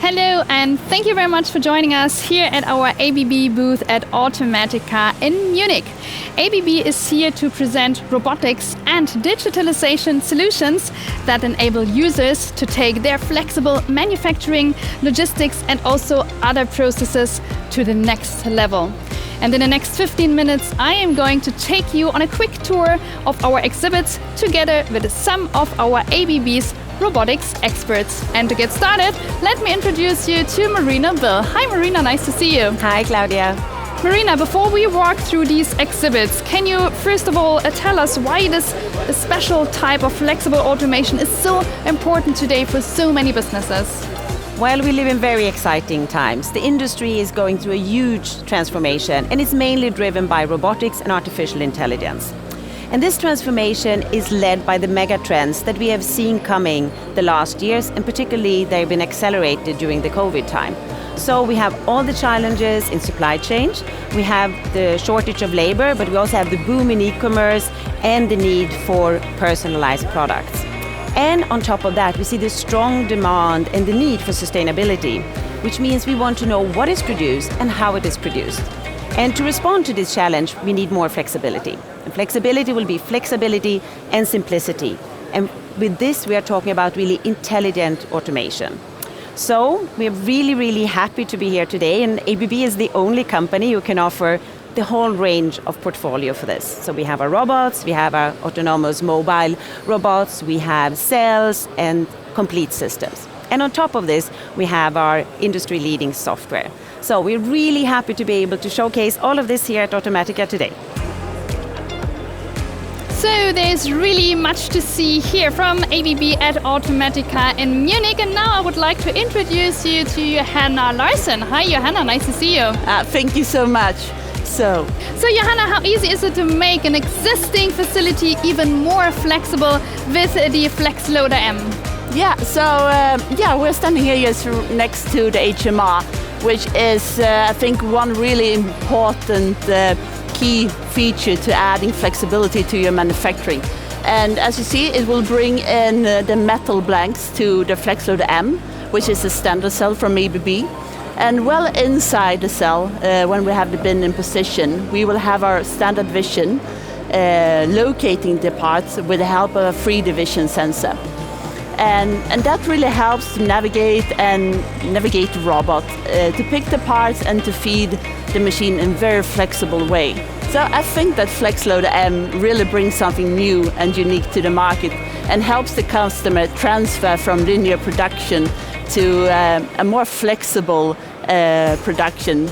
Hello, and thank you very much for joining us here at our ABB booth at Automatica in Munich. ABB is here to present robotics and digitalization solutions that enable users to take their flexible manufacturing, logistics and also other processes to the next level. And in the next 15 minutes, I am going to take you on a quick tour of our exhibits together with some of our ABB's robotics experts. And to get started, let me introduce you to Marina Bill. Hi Marina, nice to see you. Hi Claudia. Marina, before we walk through these exhibits, can you first of all tell us why this special type of flexible automation is so important today for so many businesses? Well, we live in very exciting times. The industry is going through a huge transformation, and it's mainly driven by robotics and artificial intelligence. And this transformation is led by the mega trends that we have seen coming the last years, and particularly they've been accelerated during the COVID time. So we have all the challenges in supply chain, we have the shortage of labor, but we also have the boom in e-commerce and the need for personalized products. And on top of that, we see the strong demand and the need for sustainability, which means we want to know what is produced and how it is produced. And to respond to this challenge, we need more flexibility. And flexibility will be flexibility and simplicity. And with this, we are talking about really intelligent automation. So we're really happy to be here today, and ABB is the only company who can offer the whole range of portfolio for this. So we have our robots, we have our autonomous mobile robots, we have cells and complete systems. And on top of this, we have our industry-leading software. So we're really happy to be able to showcase all of this here at Automatica today. So there's really much to see here from ABB at Automatica in Munich, and now I would like to introduce you to Johanna Larsen. Hi Johanna, nice to see you. Thank you so much. So Johanna, how easy is it to make an existing facility even more flexible with the FlexLoader M? We're standing here just next to the HMR, which is, I think, one really important key feature to adding flexibility to your manufacturing. And as you see, it will bring in the metal blanks to the FlexLoader M, which is a standard cell from ABB. And well inside the cell, when we have the bin in position, we will have our standard vision locating the parts with the help of a 3D vision sensor. And that really helps to navigate the robot, to pick the parts and to feed the machine in a very flexible way. So I think that FlexLoader M really brings something new and unique to the market and helps the customer transfer from linear production to a more flexible production,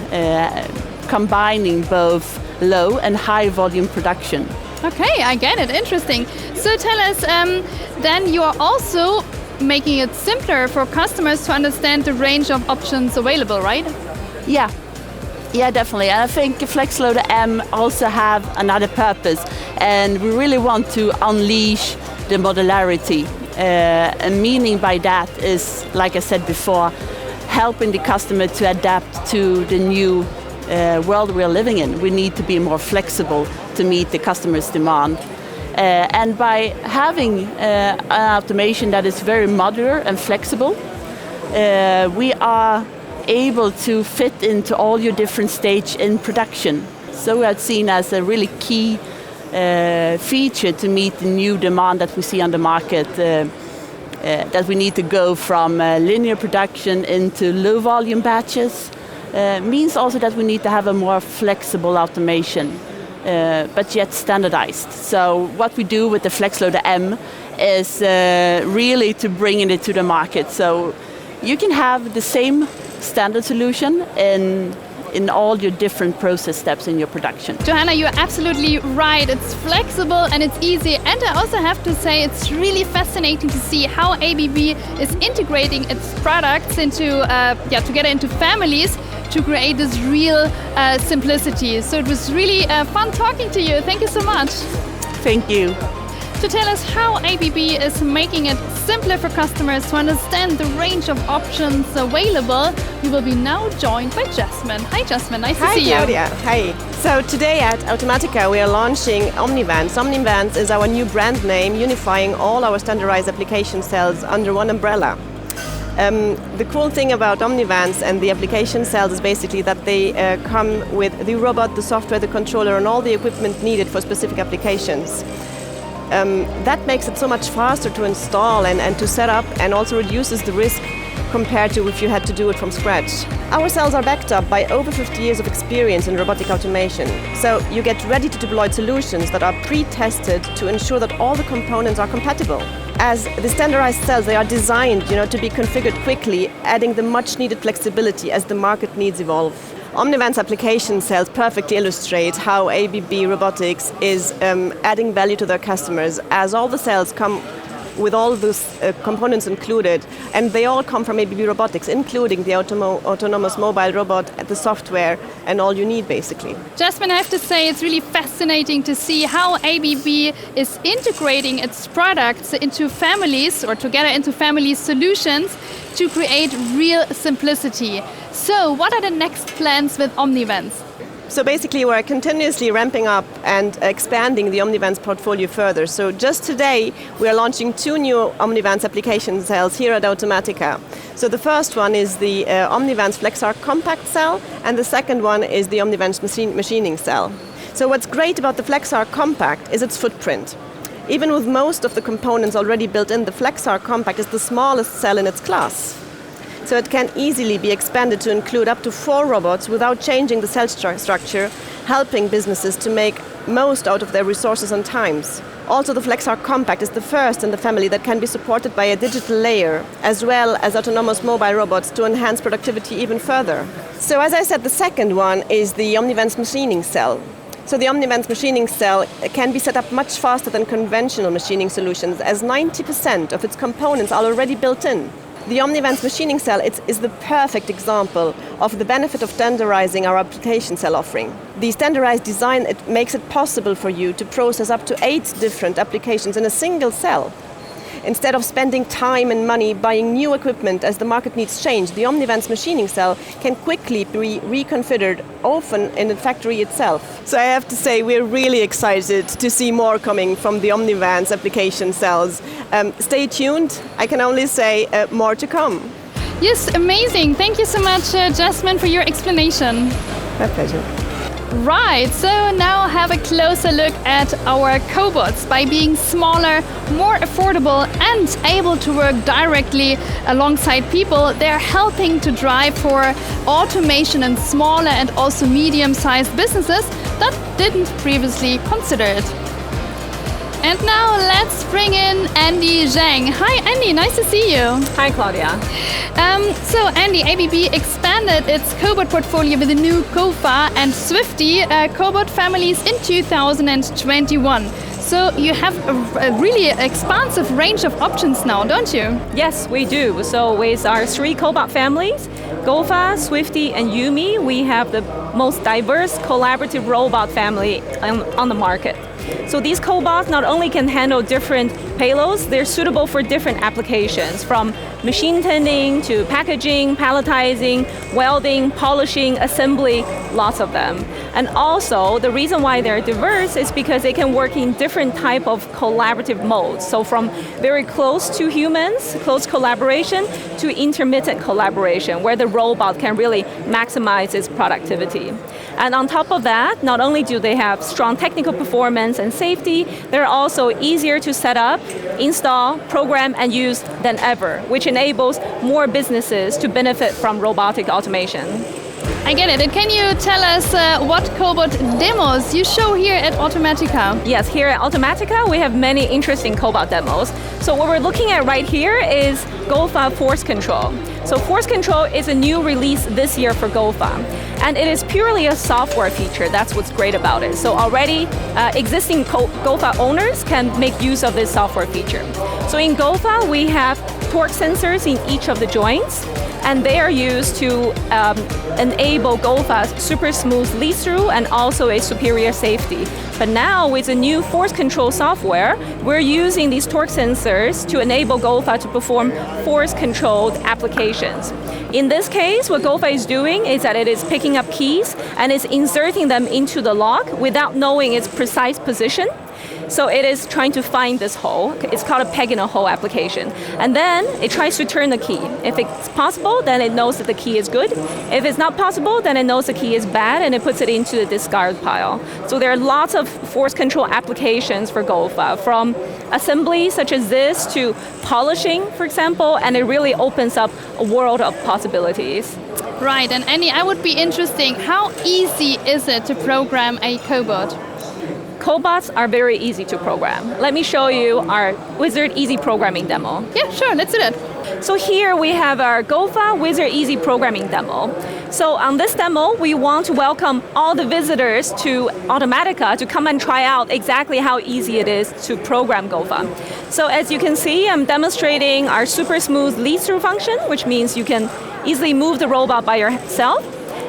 combining both low and high volume production. Okay, I get it, interesting. So tell us, then you are also making it simpler for customers to understand the range of options available, right? Yeah, definitely. And I think FlexLoader M also have another purpose, and we really want to unleash the modularity. And meaning by that is, like I said before, helping the customer to adapt to the new world we're living in. We need to be more flexible to meet the customer's demand. And by having an automation that is very modular and flexible, we are able to fit into all your different stages in production. So we are seen as a really key feature to meet the new demand that we see on the market, that we need to go from linear production into low volume batches. Means also that we need to have a more flexible automation, but yet standardized. So what we do with the FlexLoader M is really to bring it to the market. So you can have the same standard solution in all your different process steps in your production. Johanna, you're absolutely right. It's flexible and it's easy. And I also have to say it's really fascinating to see how ABB is integrating its products into together into families to create this real simplicity. So it was really fun talking to you. Thank you so much. Thank you. To tell us how ABB is making it simpler for customers to understand the range of options available, we will be now joined by Jasmine. Hi Jasmine, nice to see you. Hi Claudia, hi. So today at Automatica we are launching Omnivans. Omnivans is our new brand name unifying all our standardized application cells under one umbrella. The cool thing about Omnivans and the application cells is basically that they come with the robot, the software, the controller, and all the equipment needed for specific applications. That makes it so much faster to install and to set up, and also reduces the risk compared to if you had to do it from scratch. Our cells are backed up by over 50 years of experience in robotic automation. So you get ready to deploy solutions that are pre-tested to ensure that all the components are compatible. As the standardized cells, they are designed, to be configured quickly, adding the much needed flexibility as the market needs evolve. Omnivans application cells perfectly illustrate how ABB Robotics is adding value to their customers, as all the cells come with all those components included, and they all come from ABB Robotics, including the autonomous mobile robot, the software, and all you need basically. Jasmine, I have to say it's really fascinating to see how ABB is integrating its products into families, or together into family solutions, to create real simplicity. So what are the next plans with Omnivans? So basically we're continuously ramping up and expanding the Omnivans portfolio further. So just today we are launching 2 new Omnivans application cells here at Automatica. So the first one is the Omnivans FlexArc Compact cell, and the second one is the Omnivans machining cell. So what's great about the FlexArc Compact is its footprint. Even with most of the components already built in, the FlexArc Compact is the smallest cell in its class. So it can easily be expanded to include up to 4 robots without changing the cell structure, helping businesses to make most out of their resources and times. Also, the FlexArc Compact is the first in the family that can be supported by a digital layer, as well as autonomous mobile robots to enhance productivity even further. So as I said, the second one is the Omnivans machining cell. So the Omnivans machining cell can be set up much faster than conventional machining solutions, as 90% of its components are already built in. The Omnivans machining cell is the perfect example of the benefit of standardizing our application cell offering. The standardized design, it makes it possible for you to process up to 8 different applications in a single cell. Instead of spending time and money buying new equipment as the market needs change, the Omnivans machining cell can quickly be reconfigured, often in the factory itself. So I have to say we're really excited to see more coming from the Omnivans application cells. Stay tuned. I can only say more to come. Yes, amazing. Thank you so much, Jasmine, for your explanation. My pleasure. Right, so now have a closer look at our cobots. By being smaller, more affordable, and able to work directly alongside people, they're helping to drive for automation in smaller and also medium-sized businesses that didn't previously consider it. And now let's bring in Andy Zhang. Hi Andy, nice to see you. Hi Claudia. So Andy, ABB expanded its cobot portfolio with the new Kofa and Swifty cobot families in 2021. So you have a really expansive range of options now, don't you? Yes, we do. So with our 3 cobot families, Kofa, Swifty, and Yumi, we have the most diverse collaborative robot family on the market. So these cobots not only can handle different payloads, they're suitable for different applications, from machine tending to packaging, palletizing, welding, polishing, assembly, lots of them. And also, the reason why they're diverse is because they can work in different type of collaborative modes. So from very close to humans, close collaboration, to intermittent collaboration, where the robot can really maximize its productivity. And on top of that, not only do they have strong technical performance and safety, they're also easier to set up, install, program, and use than ever, which enables more businesses to benefit from robotic automation. I get it. And can you tell us what cobot demos you show here at Automatica? Yes, here at Automatica we have many interesting cobot demos. So what we're looking at right here is Gofa Force Control. So Force Control is a new release this year for Gofa. And it is purely a software feature. That's what's great about it. So already existing Gofa owners can make use of this software feature. So in Gofa we have torque sensors in each of the joints, and they are used to enable Gofa's super smooth lead-through and also a superior safety. But now with the new force control software, we're using these torque sensors to enable Gofa to perform force-controlled applications. In this case, what Gofa is doing is that it is picking up keys and is inserting them into the lock without knowing its precise position. So it is trying to find this hole. It's called a peg in a hole application. And then it tries to turn the key. If it's possible, then it knows that the key is good. If it's not possible, then it knows the key is bad and it puts it into the discard pile. So there are lots of force control applications for GOFA, from assembly such as this to polishing, for example, and it really opens up a world of possibilities. Right, and Annie, I would be interested, how easy is it to program a cobot? Cobots are very easy to program. Let me show you our Wizard Easy Programming demo. Yeah, sure, let's do that. So here we have our GOFA Wizard Easy Programming demo. So on this demo, we want to welcome all the visitors to Automatica to come and try out exactly how easy it is to program GOFA. So as you can see, I'm demonstrating our super smooth lead-through function, which means you can easily move the robot by yourself.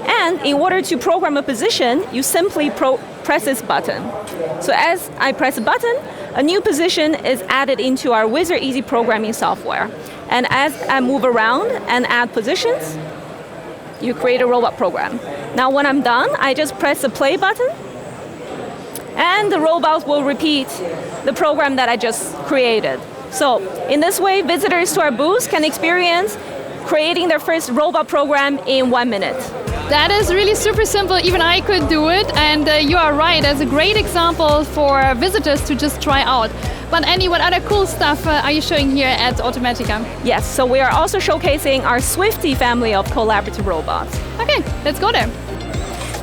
And in order to program a position, you simply press this button. So as I press a button, a new position is added into our Wizard Easy Programming software. And as I move around and add positions, you create a robot program. Now when I'm done, I just press the play button, and the robot will repeat the program that I just created. So in this way, visitors to our booth can experience creating their first robot program in 1 minute. That is really super simple. Even I could do it, and you are right. That's a great example for visitors to just try out. But Annie, what other cool stuff are you showing here at Automatica? Yes, so we are also showcasing our Swifty family of collaborative robots. Okay, let's go there.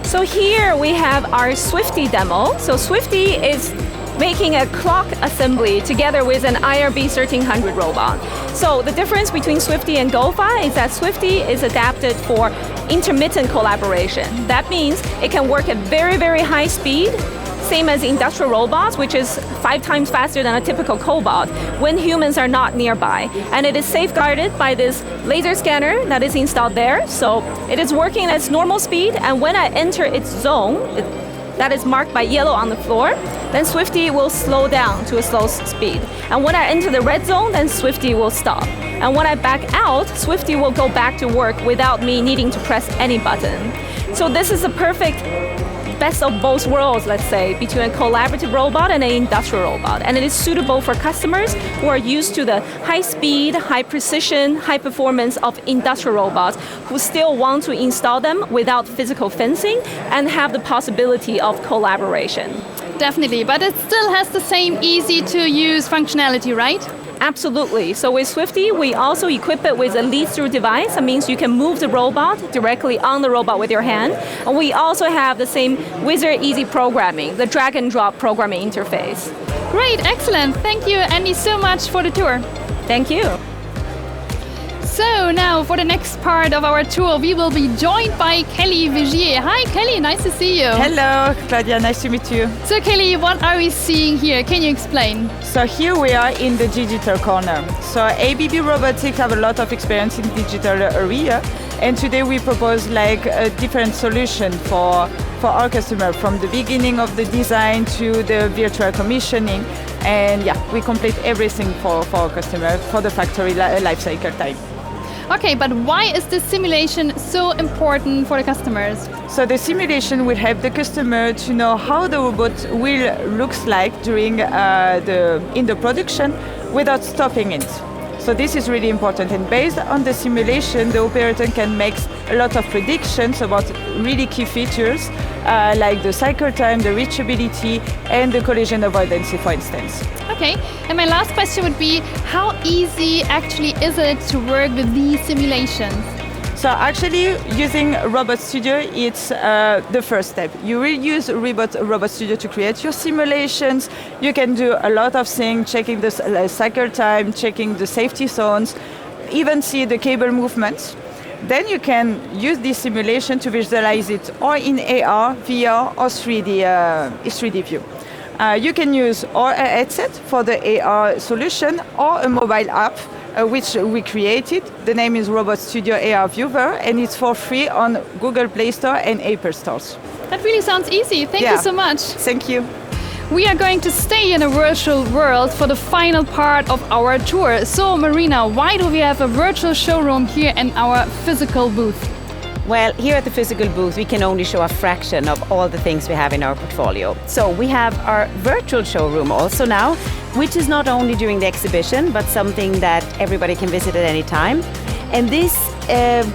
So here we have our Swifty demo. So Swifty is making a clock assembly together with an IRB 1300 robot. So the difference between Swifty and GOFA is that Swifty is adapted for intermittent collaboration. That means it can work at very, very high speed, same as industrial robots, which is 5 times faster than a typical cobot, when humans are not nearby. And it is safeguarded by this laser scanner that is installed there. So it is working at its normal speed, and when I enter its zone, that is marked by yellow on the floor, then Swifty will slow down to a slow speed. And when I enter the red zone, then Swifty will stop. And when I back out, Swifty will go back to work without me needing to press any button. So this is a perfect best of both worlds, let's say, between a collaborative robot and an industrial robot. And it is suitable for customers who are used to the high speed, high precision, high performance of industrial robots, who still want to install them without physical fencing and have the possibility of collaboration. Definitely, but it still has the same easy to use functionality, right? Absolutely. So with Swifty, we also equip it with a lead-through device. That means you can move the robot directly on the robot with your hand. And we also have the same Wizard Easy Programming, the drag and drop programming interface. Great, excellent. Thank you, Andy, so much for the tour. Thank you. So now for the next part of our tour, we will be joined by Kelly Vigier. Hi Kelly, nice to see you. Hello Claudia, nice to meet you. So Kelly, what are we seeing here? Can you explain? So here we are in the digital corner. So ABB Robotics have a lot of experience in digital area, and today we propose like a different solution for our customer, from the beginning of the design to the virtual commissioning. And yeah, we complete everything for our customer for the factory life cycle time. Okay, but why is this simulation so important for the customers? So the simulation will help the customer to know how the robot will looks like during in the production without stopping it. So this is really important, and based on the simulation, the operator can make a lot of predictions about really key features like the cycle time, the reachability, and the collision avoidance, for instance. Okay, and my last question would be, how easy actually is it to work with these simulations? So actually, using Robot Studio, it's the first step. You will use Robot Studio to create your simulations. You can do a lot of things, checking the cycle time, checking the safety zones, even see the cable movements. Then you can use this simulation to visualize it or in AR, VR, or 3D view. You can use or a headset for the AR solution or a mobile app which we created. The name is Robot Studio AR Viewer, and it's for free on Google Play Store and Apple stores. That really sounds easy. Thank you so much. Thank you. We are going to stay in a virtual world for the final part of our tour. So Marina, why do we have a virtual showroom here in our physical booth? Well, here at the physical booth, we can only show a fraction of all the things we have in our portfolio. So we have our virtual showroom also now, which is not only during the exhibition, but something that everybody can visit at any time. And this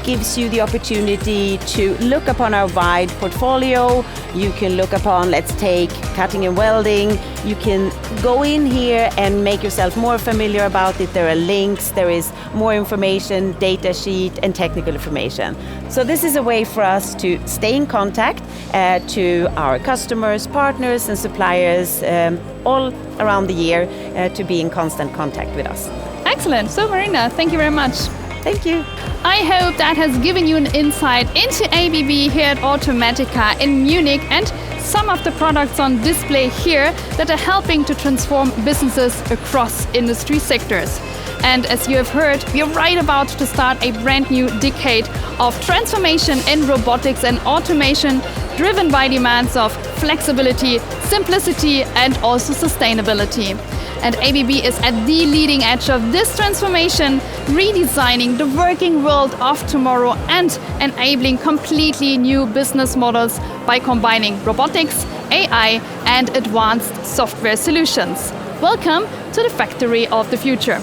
gives you the opportunity to look upon our wide portfolio. You can look upon, let's take cutting and welding. You can go in here and make yourself more familiar about it. There are links, there is more information, data sheet, and technical information. So this is a way for us to stay in contact to our customers, partners, and suppliers all around the year to be in constant contact with us. Excellent. So Marina, thank you very much. Thank you. I hope that has given you an insight into ABB here at Automatica in Munich and some of the products on display here that are helping to transform businesses across industry sectors. And as you have heard, we are right about to start a brand new decade of transformation in robotics and automation, driven by demands of flexibility, simplicity, and also sustainability. And ABB is at the leading edge of this transformation, redesigning the working world of tomorrow and enabling completely new business models by combining robotics, AI, and advanced software solutions. Welcome to the factory of the future.